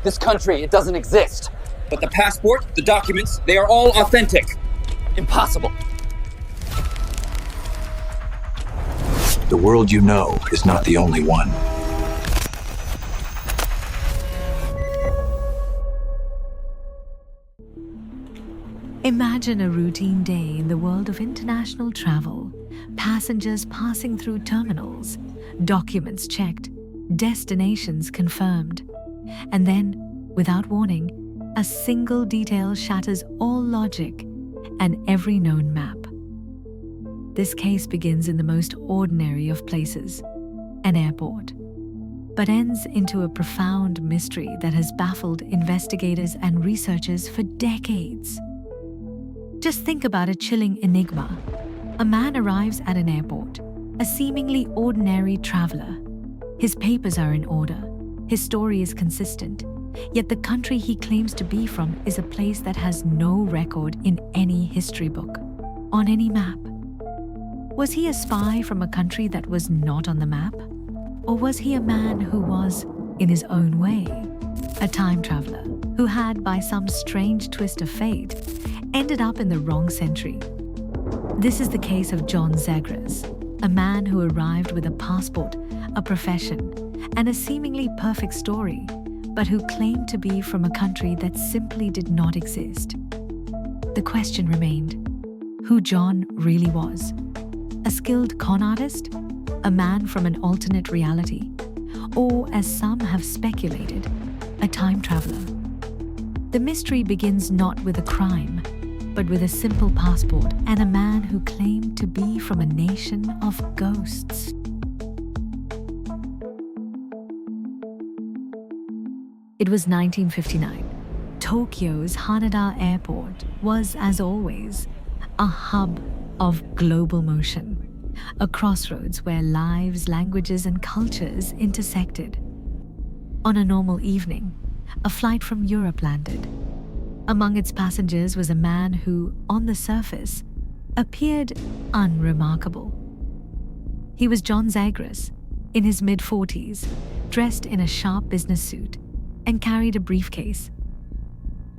This country, it doesn't exist. But the passport, the documents, they are all authentic. Impossible. The world you know is not the only one. Imagine a routine day in the world of international travel. Passengers passing through terminals, documents checked, destinations confirmed. And then, without warning, a single detail shatters all logic and every known map. This case begins in the most ordinary of places, an airport, but ends into a profound mystery that has baffled investigators and researchers for decades. Just think about a chilling enigma. A man arrives at an airport, a seemingly ordinary traveler. His papers are in order, his story is consistent, yet the country he claims to be from is a place that has no record in any history book, on any map. Was he a spy from a country that was not on the map? Or was he a man who was, in his own way, a time traveler who had, by some strange twist of fate, ended up in the wrong century? This is the case of John Zegrus, a man who arrived with a passport, a profession, and a seemingly perfect story, but who claimed to be from a country that simply did not exist. The question remained, who John really was. A skilled con artist? A man from an alternate reality? Or, as some have speculated, a time traveler? The mystery begins not with a crime, but with a simple passport and a man who claimed to be from a nation of ghosts. It was 1959. Tokyo's Haneda Airport was, as always, a hub of global motion, a crossroads where lives, languages, and cultures intersected. On a normal evening, a flight from Europe landed. Among its passengers was a man who, on the surface, appeared unremarkable. He was John Zegrus, in his mid-40s, dressed in a sharp business suit, and carried a briefcase.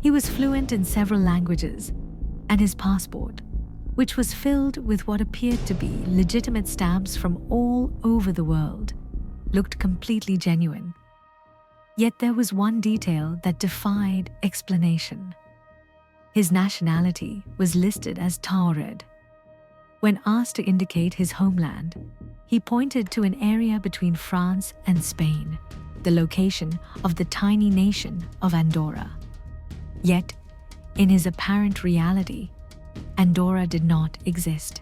He was fluent in several languages, and his passport, which was filled with what appeared to be legitimate stamps from all over the world, looked completely genuine. Yet there was one detail that defied explanation. His nationality was listed as Taured. When asked to indicate his homeland, he pointed to an area between France and Spain, the location of the tiny nation of Andorra. Yet, in his apparent reality, Andorra did not exist.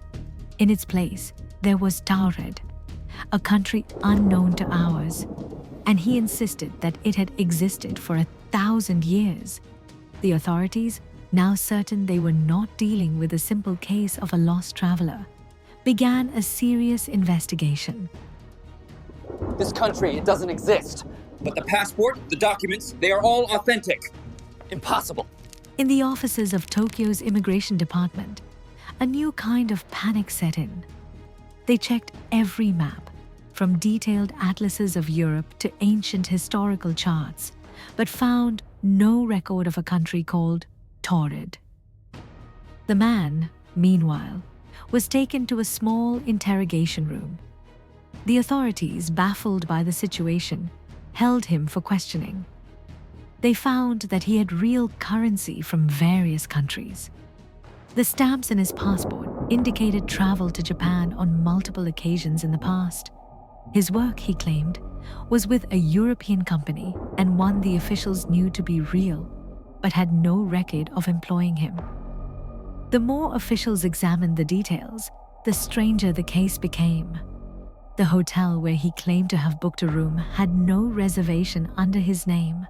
In its place, there was Taured, a country unknown to ours, and he insisted that it had existed for 1,000 years. The authorities, now certain they were not dealing with a simple case of a lost traveler, began a serious investigation. This country, it doesn't exist. But the passport, the documents, they are all authentic. Impossible. In the offices of Tokyo's immigration department, a new kind of panic set in. They checked every map, from detailed atlases of Europe to ancient historical charts, but found no record of a country called Taured. The man, meanwhile, was taken to a small interrogation room. The authorities, baffled by the situation, held him for questioning. They found that he had real currency from various countries. The stamps in his passport indicated travel to Japan on multiple occasions in the past. His work, he claimed, was with a European company and one the officials knew to be real, but had no record of employing him. The more officials examined the details, the stranger the case became. The hotel where he claimed to have booked a room had no reservation under his name.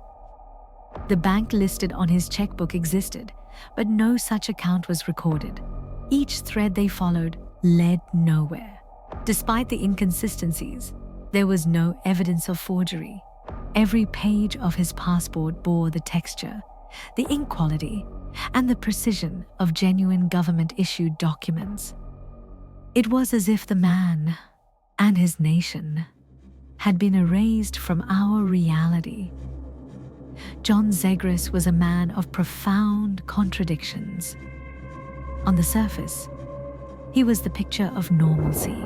The bank listed on his checkbook existed, but no such account was recorded. Each thread they followed led nowhere. Despite the inconsistencies, there was no evidence of forgery. Every page of his passport bore the texture, the ink quality, and the precision of genuine government-issued documents. It was as if the man and his nation had been erased from our reality. John Zegrus was a man of profound contradictions. On the surface, he was the picture of normalcy,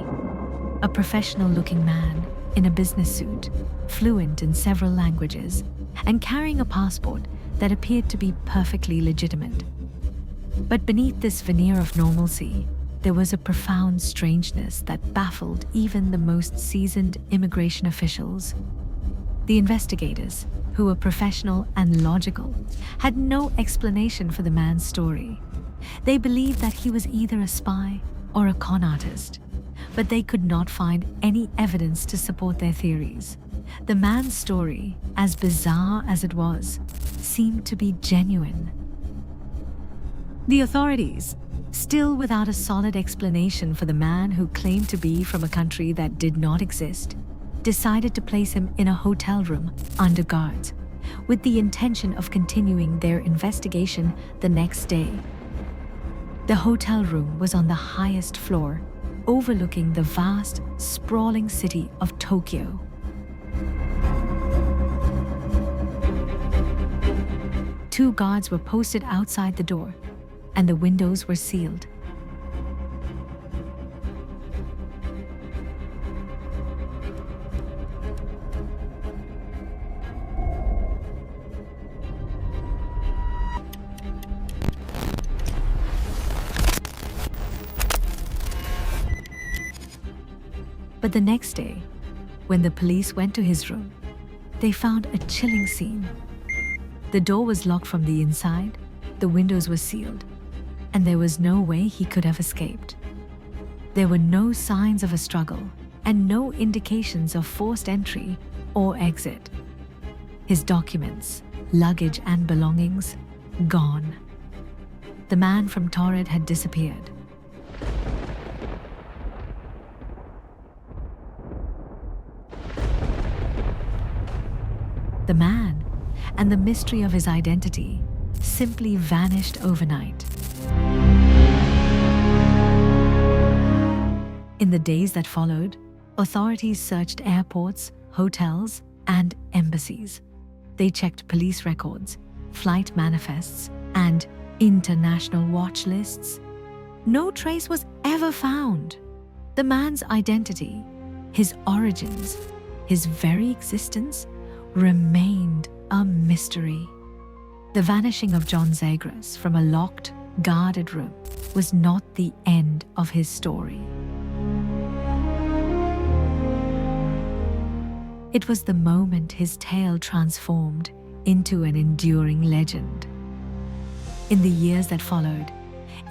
a professional-looking man in a business suit, fluent in several languages, and carrying a passport that appeared to be perfectly legitimate. But beneath this veneer of normalcy, there was a profound strangeness that baffled even the most seasoned immigration officials. The investigators, who were professional and logical, had no explanation for the man's story. They believed that he was either a spy or a con artist, but they could not find any evidence to support their theories. The man's story, as bizarre as it was, seemed to be genuine. The authorities, still without a solid explanation for the man who claimed to be from a country that did not exist, decided to place him in a hotel room under guards, with the intention of continuing their investigation the next day. The hotel room was on the highest floor, overlooking the vast, sprawling city of Tokyo. Two guards were posted outside the door, and the windows were sealed. But the next day, when the police went to his room, they found a chilling scene. The door was locked from the inside, the windows were sealed, and there was no way he could have escaped. There were no signs of a struggle and no indications of forced entry or exit. His documents, luggage, and belongings gone. The man from Taured had disappeared. The man and the mystery of his identity simply vanished overnight. In the days that followed, authorities searched airports, hotels, and embassies. They checked police records, flight manifests, and international watch lists. No trace was ever found. The man's identity, his origins, his very existence remained a mystery. The vanishing of John Zegrus from a locked, guarded room was not the end of his story. It was the moment his tale transformed into an enduring legend. In the years that followed,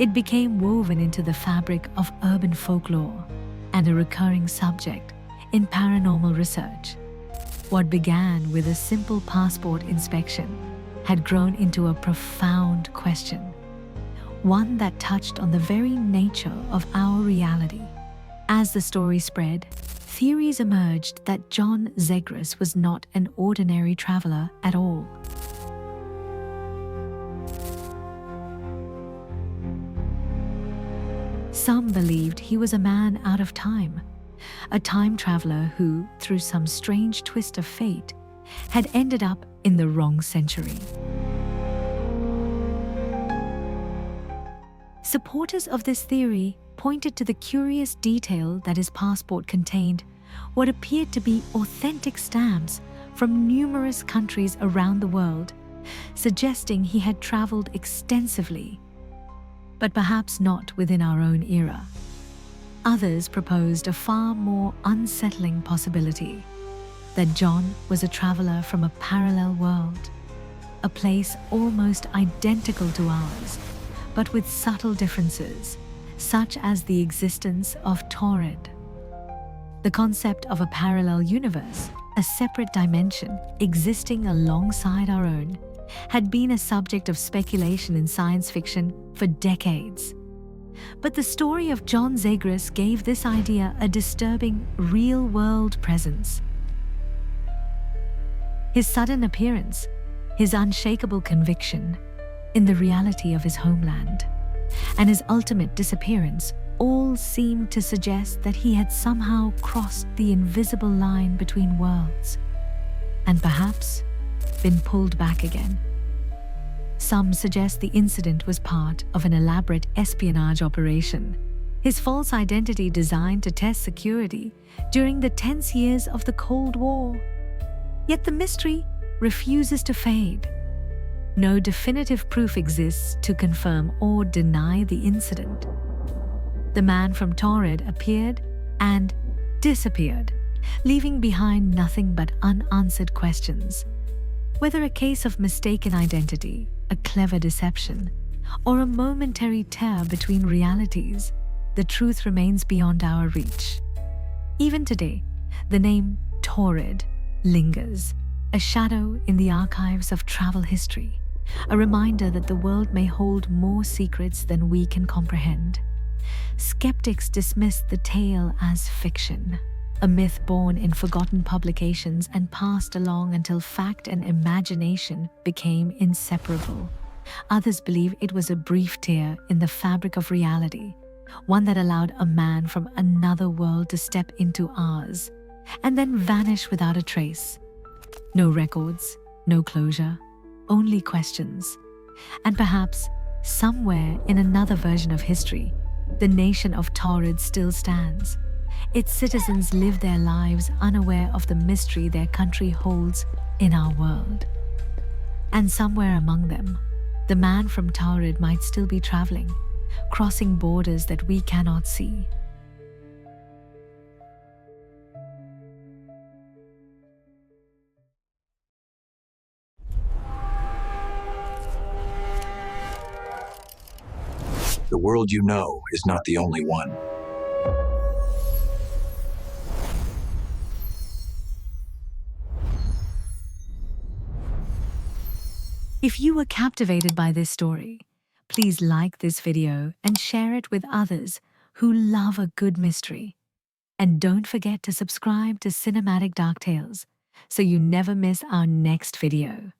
it became woven into the fabric of urban folklore and a recurring subject in paranormal research. What began with a simple passport inspection had grown into a profound question, one that touched on the very nature of our reality. As the story spread, theories emerged that John Zegrus was not an ordinary traveler at all. Some believed he was a man out of time, a time traveler who, through some strange twist of fate, had ended up in the wrong century. Supporters of this theory pointed to the curious detail that his passport contained what appeared to be authentic stamps from numerous countries around the world, suggesting he had traveled extensively, but perhaps not within our own era. Others proposed a far more unsettling possibility, that John was a traveler from a parallel world, a place almost identical to ours, but with subtle differences, such as the existence of Taured. The concept of a parallel universe, a separate dimension existing alongside our own, had been a subject of speculation in science fiction for decades. But the story of John Zegrus gave this idea a disturbing real-world presence. His sudden appearance, his unshakable conviction in the reality of his homeland, and his ultimate disappearance all seemed to suggest that he had somehow crossed the invisible line between worlds, and perhaps been pulled back again. Some suggest the incident was part of an elaborate espionage operation, his false identity designed to test security during the tense years of the Cold War. Yet the mystery refuses to fade. No definitive proof exists to confirm or deny the incident. The man from Taured appeared and disappeared, leaving behind nothing but unanswered questions. Whether a case of mistaken identity, a clever deception, or a momentary tear between realities, the truth remains beyond our reach. Even today, the name Taured lingers, a shadow in the archives of travel history, a reminder that the world may hold more secrets than we can comprehend. Skeptics dismiss the tale as fiction, a myth born in forgotten publications and passed along until fact and imagination became inseparable. Others believe it was a brief tear in the fabric of reality, one that allowed a man from another world to step into ours and then vanish without a trace. No records, no closure, only questions. And perhaps, somewhere in another version of history, the nation of Taured still stands. Its citizens live their lives unaware of the mystery their country holds in our world. And somewhere among them, the man from Taured might still be traveling, crossing borders that we cannot see. The world you know is not the only one. If you were captivated by this story, please like this video and share it with others who love a good mystery. And don't forget to subscribe to Cinematic Dark Tales so you never miss our next video.